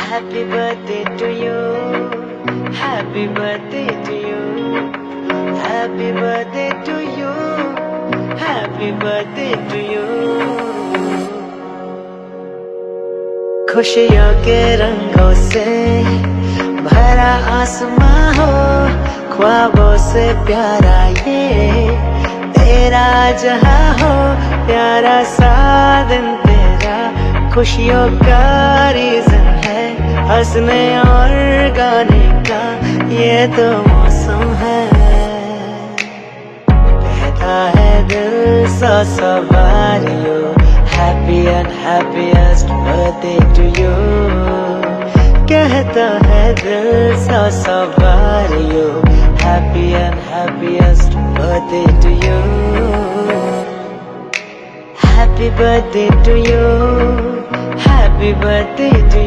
Happy birthday to you. Happy birthday to you. Happy birthday to you. Happy birthday to you. खुशियों के रंगों से भरा आसमां हो, ख्वाबों से प्यारा ये तेरा जहां हो, प्यारा सा दिन तेरा खुशियों का रीज़न है, हंसने और गाने का ये तो मौसम है। कहता है दिल सौ सवारियों, happy and happiest birthday to you. कहता है दिल सौ सवारियों, happy and happiest birthday to you. Happy birthday to you. Happy birthday to you.